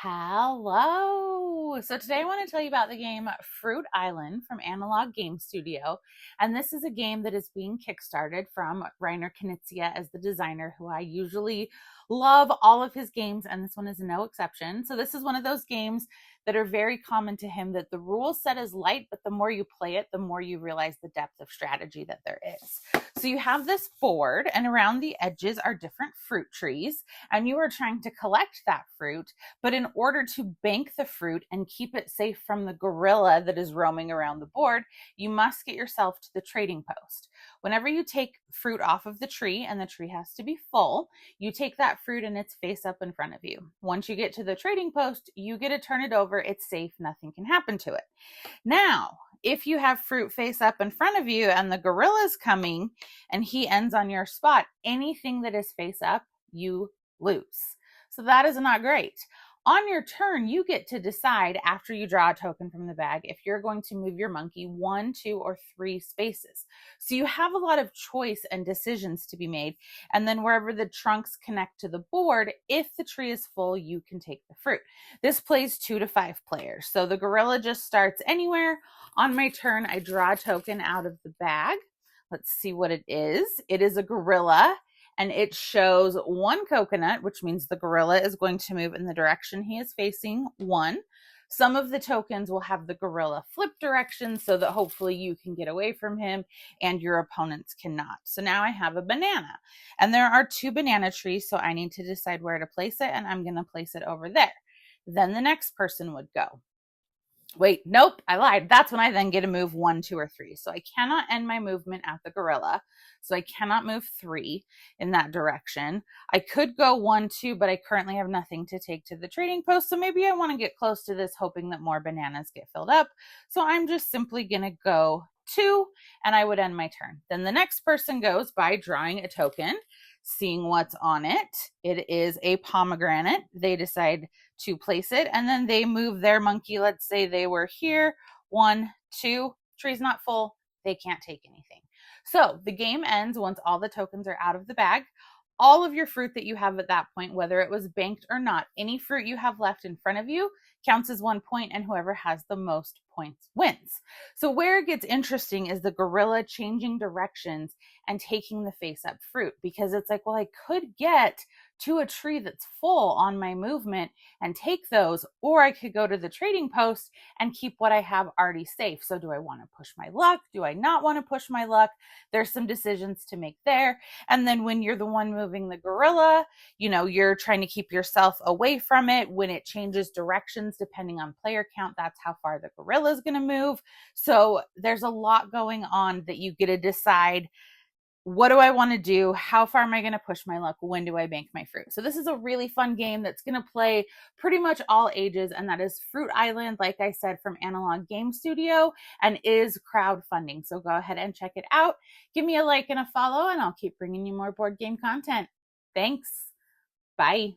Hello. So today I want to tell you about the game Fruit Island from Analog Game Studio. And this is a game that is being kickstarted from Reiner Knizia as the designer, who I usually love all of his games, and this one is no exception. So this is one of those games that are very common to him, that the rule set is light, but the more you play it, the more you realize the depth of strategy that there is. So you have this board, and around the edges are different fruit trees, and you are trying to collect that fruit. But in order to bank the fruit and keep it safe from the gorilla that is roaming around the board, you must get yourself to the trading post. Whenever you take fruit off of the tree, and the tree has to be full, you take that fruit and it's face up in front of you. Once you get to the trading post, you get to turn it over. It's safe. Nothing can happen to it. Now, if you have fruit face up in front of you and the gorilla's coming and he ends on your spot, anything that is face up, you lose. So that is not great. On your turn, you get to decide, after you draw a token from the bag, if you're going to move your monkey 1, 2, or 3 spaces. So you have a lot of choice and decisions to be made. And then wherever the trunks connect to the board, if the tree is full, you can take the fruit. This plays 2 to 5 players. So the gorilla just starts anywhere. On my turn, I draw a token out of the bag. Let's see what it is. It is a gorilla. And it shows 1 coconut, which means the gorilla is going to move in the direction he is facing, 1. Some of the tokens will have the gorilla flip direction so that hopefully you can get away from him and your opponents cannot. So now I have a banana, and there are 2 banana trees, so I need to decide where to place it, and I'm going to place it over there. Then the next person would go. Wait, nope, I lied. That's when I then get to move 1, 2, or 3. So I cannot end my movement at the gorilla. So I cannot move 3 in that direction. I could go 1, 2, but I currently have nothing to take to the trading post. So maybe I want to get close to this, hoping that more bananas get filled up. So I'm just simply going to go 2, and I would end my turn. Then the next person goes by drawing a token, seeing what's on it. It is a pomegranate. They decide to place it, and then they move their monkey. Let's say they were here, 1, 2, tree's not full, they can't take anything. So the game ends once all the tokens are out of the bag. All of your fruit that you have at that point, whether it was banked or not, any fruit you have left in front of you counts as 1 point, and whoever has the most points wins. So where it gets interesting is the gorilla changing directions and taking the face up fruit, because it's like, well, I could get to a tree that's full on my movement and take those, or I could go to the trading post and keep what I have already safe. So do I want to push my luck? Do I not want to push my luck? There's some decisions to make there. And then when you're the one moving the gorilla, you're trying to keep yourself away from it. When it changes directions, depending on player count, that's how far the gorilla is going to move. So there's a lot going on that you get to decide. What do I want to do? How far am I going to push my luck? When do I bank my fruit? So this is a really fun game that's going to play pretty much all ages, and that is Fruit Island, like I said, from Analog Game Studio, and is crowdfunding. So go ahead and check it out. Give me a like and a follow, and I'll keep bringing you more board game content. Thanks. Bye.